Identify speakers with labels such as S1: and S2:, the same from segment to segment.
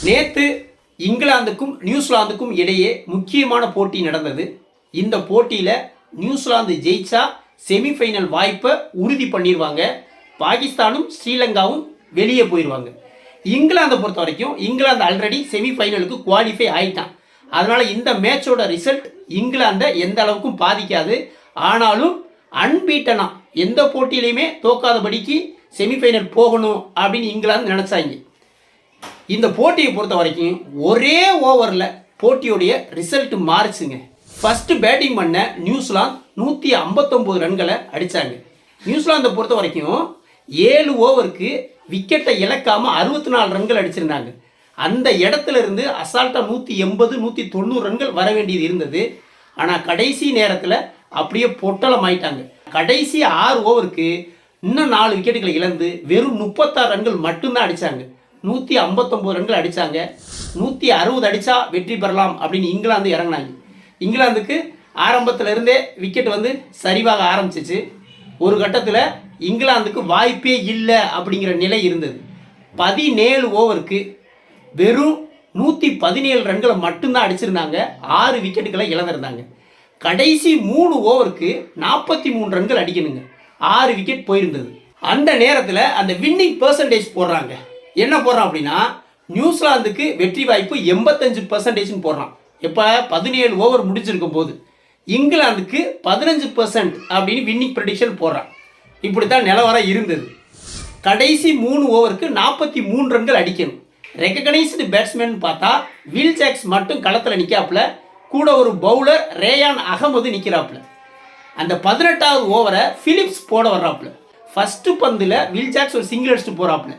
S1: நேற்று இங்கிலாந்துக்கும் நியூசிலாந்துக்கும் இடையே முக்கியமான போட்டி நடந்தது. இந்த போட்டியில் நியூசிலாந்து ஜெயிச்சா செமிஃபைனல் வாய்ப்பை உறுதி பண்ணிடுவாங்க. பாகிஸ்தானும் ஸ்ரீலங்காவும் வெளியே போயிடுவாங்க. இங்கிலாந்தை பொறுத்த வரைக்கும் இங்கிலாந்து ஆல்ரெடி செமிஃபைனலுக்கு குவாலிஃபை ஆகிட்டான். அதனால் இந்த மேட்சோட ரிசல்ட் இங்கிலாந்தை எந்த அளவுக்கும் பாதிக்காது. ஆனாலும் அன்பீட்டனா எந்த போட்டியிலையுமே தோக்காதபடிக்கு செமிஃபைனல் போகணும் அப்படின்னு இங்கிலாந்து நினச்சாங்க. இந்த போட்டியை பொறுத்த வரைக்கும் ஒரே ஓவரில் போட்டியோடைய ரிசல்ட் மாறுச்சுங்க. ஃபஸ்ட்டு பேட்டிங் பண்ண நியூசிலாந்து 159 ரன்களை அடித்தாங்க. நியூசிலாந்தை பொறுத்த வரைக்கும் 7 ஓவருக்கு விக்கெட்டை இழக்காமல் 64 ரன்கள் அடிச்சிருந்தாங்க. அந்த இடத்துல இருந்து அசால்ட்டாக 180 190 ரன்கள் வர வேண்டியது இருந்தது. ஆனால் கடைசி நேரத்தில் அப்படியே பொட்டலம் ஆயிட்டாங்க. கடைசி 6 ஓவருக்கு இன்னும் 4 விக்கெட்டுகளை இழந்து வெறும் 36 ரன்கள் மட்டும்தான் அடித்தாங்க. 159 ரன்கள் அடித்தாங்க. 160 அடித்தா வெற்றி பெறலாம் அப்படின்னு இங்கிலாந்து இறங்கினாங்க. இங்கிலாந்துக்கு ஆரம்பத்தில் இருந்தே விக்கெட் சரிவாக ஆரம்பிச்சிச்சு. ஒரு கட்டத்தில் இங்கிலாந்துக்கு வாய்ப்பே இல்லை அப்படிங்கிற நிலை இருந்தது. 17 ஓவருக்கு வெறும் 117 ரன்களை மட்டும்தான் அடிச்சிருந்தாங்க. 6 விக்கெட்டுகளை இழந்திருந்தாங்க. கடைசி 3 ஓவருக்கு 43 ரன்கள் அடிக்கணுங்க. 6 விக்கெட் போயிருந்தது. அந்த நேரத்தில் அந்த வின்னிங் பெர்சன்டேஜ் போடுறாங்க. என்ன போடுறான் அப்படின்னா, நியூசிலாந்துக்கு வெற்றி வாய்ப்பு 85% போடுறான். இப்போ 17 ஓவர் முடிச்சிருக்கும் போது இங்கிலாந்துக்கு 15% அப்படின்னு வின்னிங் ப்ரெடிக்ஷன் போடுறான். இப்படி தான் நிலவரம் இருந்தது. கடைசி 3 ஓவருக்கு 43 ரன்கள் அடிக்கணும். ரெகக்னைஸ்டு பேட்ஸ்மேன் பார்த்தா வில் ஜாக்ஸ் மட்டும் களத்தில் நிற்காப்புல, கூட ஒரு பவுலர் ரேயான் அகமது நிற்கிறாப்புல. அந்த 18வது ஓவரை பிலிப்ஸ் போட வர்றாப்புல. ஃபஸ்ட்டு பந்தில் வில் ஜாக்ஸ் ஒரு சிங்கிள் அடிச்சுட்டு போகிறாப்புல.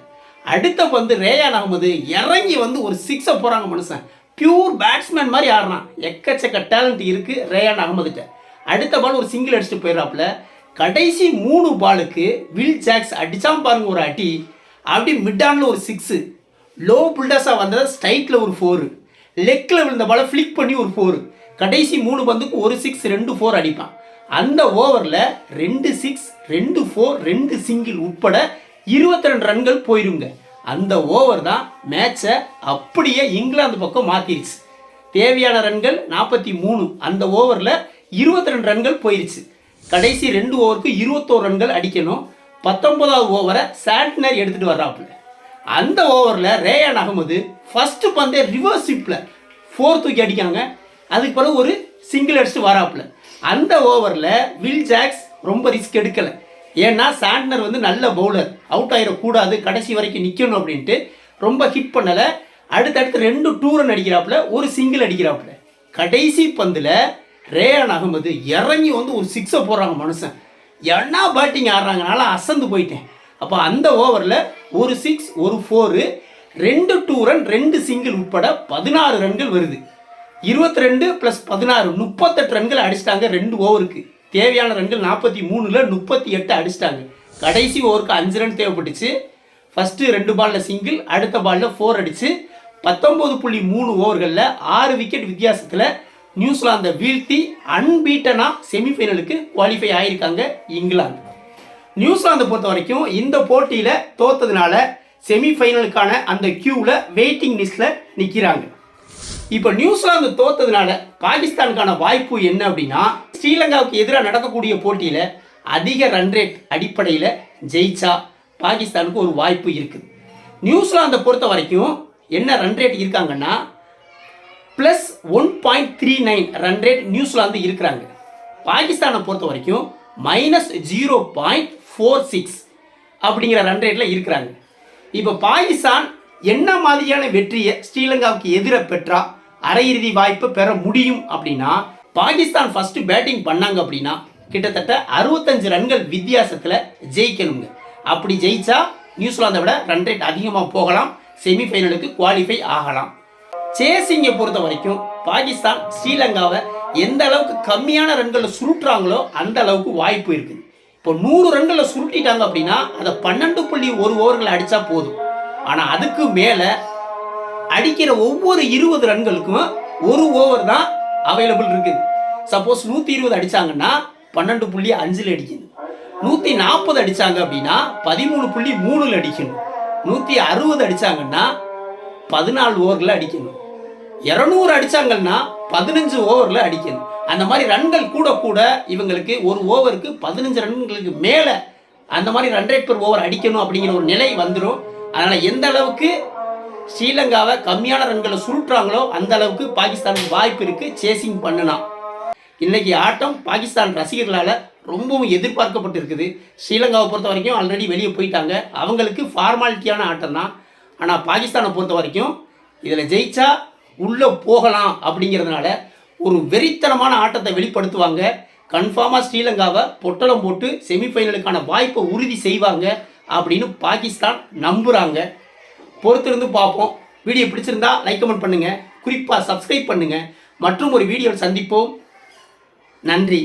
S1: அடுத்த பந்து ரேயான் அகமது இறங்கி ஒரு 6 போகிறாங்க. மனுஷன் பியூர் பேட்ஸ்மேன் மாதிரி ஆடுறான். எக்கச்சக்க டேலண்ட் இருக்குது ரேயான் அகமதுகிட்ட. அடுத்த பால் ஒரு சிங்கிள் அடிச்சுட்டு போயிடறாப்புல. கடைசி 3 பாலுக்கு வில் ஜாக்ஸ் அடித்தான் பாருங்க ஒரு அடி. அப்படி மிட்டானில் ஒரு 6, லோ புல்டஸாக வந்ததை ஸ்ட்ரைட்டில் ஒரு 4, லெக்கில் விழுந்த பாலை ஃப்ளிக் பண்ணி ஒரு 4, கடைசி 3 பந்துக்கு ஒரு 6 2 4 அடிப்பான். அந்த ஓவரில் 2 6 2 4 2 சிங்கிள் உட்பட 22 ரன்கள் போயிருங்க. அந்த ஓவர் தான் மேட்சை அப்படியே இங்கிலாந்து பக்கம் மாற்றிருச்சு. தேவையான ரன்கள் 43. அந்த ஓவரில் 22 ரன்கள் போயிருச்சு. கடைசி 2 ஓவருக்கு 21 ரன்கள் அடிக்கணும். 19வது ஓவரை சாண்ட்னர் எடுத்துகிட்டு வர்றாப்புல. அந்த ஓவரில் ரேயான் அகமது ஃபஸ்ட்டு பந்தே ரிவர்ஸ் ஸ்விப்பில் 4 தூக்கி அடிக்காங்க. அதுக்கு பிறகு ஒரு சிங்கிள் அடிச்சுட்டு வராப்புல. அந்த ஓவரில் வில் ஜாக்ஸ் ரொம்ப ரிஸ்க் எடுக்கலை. ஏன்னா சாண்ட்னர் நல்ல பவுலர், அவுட் ஆகிடக்கூடாது, கடைசி வரைக்கும் நிற்கணும் அப்படின்ட்டு ரொம்ப ஹிட் பண்ணலை. அடுத்தடுத்து 2 2 ரன் அடிக்கிறாப்புல, ஒரு சிங்கிள் அடிக்கிறாப்புல. கடைசி பந்தில் ரேயான் அகமது இறங்கி ஒரு 6 போடுறாங்க. மனுஷன் என்ன பேட்டிங் ஆடுறாங்கனால அசந்து போயிட்டேன். அப்போ அந்த ஓவரில் ஒரு 6 ஒரு 4 2 2 ரன் 2 சிங்கிள் உட்பட 16 ரன்கள் வருது. 22 + 16 38 ரன்கள் அடிச்சிட்டாங்க 2 ஓவருக்கு. தேவையான ரன்கள் 43ல் 38 அடிச்சிட்டாங்க. கடைசி ஓவருக்கு 5 ரன் தேவைப்பட்டுச்சு. ஃபஸ்ட்டு 2 பாலில் சிங்கிள், அடுத்த பாலில் 4 அடித்து 19.3 ஓவர்களில் 6 விக்கெட் வித்தியாசத்தில் நியூசிலாந்தை வீழ்த்தி அன்பீட்டனாக செமிஃபைனலுக்கு குவாலிஃபை ஆகியிருக்காங்க இங்கிலாந்து. நியூசிலாந்தை பொறுத்த வரைக்கும் இந்த போட்டியில் தோற்றதுனால செமிஃபைனலுக்கான அந்த கியூவில் வெயிட்டிங் லிஸ்ட்டில் நிற்கிறாங்க. இப்போ நியூசிலாந்து தோற்றதுனால பாகிஸ்தானுக்கான வாய்ப்பு என்ன அப்படின்னா, ஸ்ரீலங்காவுக்கு எதிராக நடக்கக்கூடிய போட்டியில் அதிக ரன் ரேட் அடிப்படையில் ஜெயிச்சா பாகிஸ்தானுக்கு ஒரு வாய்ப்பு இருக்குது. நியூசிலாந்தை பொறுத்த வரைக்கும் என்ன ரன் ரேட் இருக்காங்கன்னா +1.39 ரன் ரேட் நியூசிலாந்து இருக்கிறாங்க. பாகிஸ்தானை பொறுத்த வரைக்கும் -0.46 அப்படிங்கிற ரன் ரேட்டில் இருக்கிறாங்க. இப்போ பாகிஸ்தான் என்ன மாதிரியான வெற்றியை ஸ்ரீலங்காவுக்கு எதிராக பெற்றா அரையிறுதி வாய்ப்பு பெற முடியும் அப்படின்னா, பாகிஸ்தான் ஃபஸ்ட்டு பேட்டிங் பண்ணாங்க அப்படின்னா கிட்டத்தட்ட 65 ரன்கள் வித்தியாசத்தில் ஜெயிக்கணுங்க. அப்படி ஜெயிச்சா நியூசிலாந்தை விட ரன் ரேட் அதிகமாக போகலாம், செமிஃபைனலுக்கு குவாலிஃபை ஆகலாம். சேசிங்கை பொறுத்த வரைக்கும் பாகிஸ்தான் ஸ்ரீலங்காவை எந்த அளவுக்கு கம்மியான ரன்களில் சுருட்டுறாங்களோ அந்த அளவுக்கு வாய்ப்பு இருக்குது. இப்போ 100 ரன்களில் சுருட்டிட்டாங்க அப்படின்னா அதை 12.1 ஓவர்கள் அடித்தா போதும். ஆனால் அதுக்கு மேலே அடிக்கிற ஒவ்வொரு 20 ரன்களுக்கும் ஒரு ஓவர் தான் அவைலபிள் இருக்குது. சப்போஸ் 120 அடித்தாங்கன்னா 12.5 அடிக்கணும். 140 அடித்தாங்க அப்படின்னா 13.3 அடிக்கணும். 160 அடித்தாங்கன்னா 14 ஓவரில் அடிக்கணும். 200 அடித்தாங்கன்னா 15 ஓவரில் அடிக்கணும். அந்த மாதிரி ரன்கள் கூட கூட இவங்களுக்கு ஒரு ஓவருக்கு 15 ரன்களுக்கு மேலே அந்த மாதிரி ரன் ரேட் பெர் ஓவர் அடிக்கணும் அப்படிங்கிற ஒரு நிலை வந்துடும். அதனால் எந்த அளவுக்கு ஸ்ரீலங்காவை கம்மியான ரன்களை சுருட்டுறாங்களோ அந்த அளவுக்கு பாகிஸ்தானுக்கு வாய்ப்பு இருக்குது சேசிங் பண்ணலாம். இன்றைக்கி ஆட்டம் பாகிஸ்தான் ரசிகர்களால் ரொம்பவும் எதிர்பார்க்கப்பட்டு இருக்குது. ஸ்ரீலங்காவை பொறுத்த வரைக்கும் ஆல்ரெடி வெளியே போயிட்டாங்க, அவங்களுக்கு ஃபார்மாலிட்டியான ஆட்டம் தான். ஆனால் பாகிஸ்தானை பொறுத்த வரைக்கும் இதில் ஜெயிச்சா உள்ளே போகலாம் அப்படிங்கிறதுனால ஒரு வெறித்தனமான ஆட்டத்தை வெளிப்படுத்துவாங்க. கன்ஃபார்மாக ஸ்ரீலங்காவை பொட்டலம் போட்டு செமிஃபைனலுக்கான வாய்ப்பை உறுதி செய்வாங்க அப்படின்னு பாகிஸ்தான் நம்புகிறாங்க. பொறுத்திருந்து பார்ப்போம். வீடியோ பிடிச்சிருந்தா லைக் கமெண்ட் பண்ணுங்கள், குறிப்பாக சப்ஸ்கிரைப் பண்ணுங்கள். மற்றும் ஒரு வீடியோவில் சந்திப்போம். நன்றி.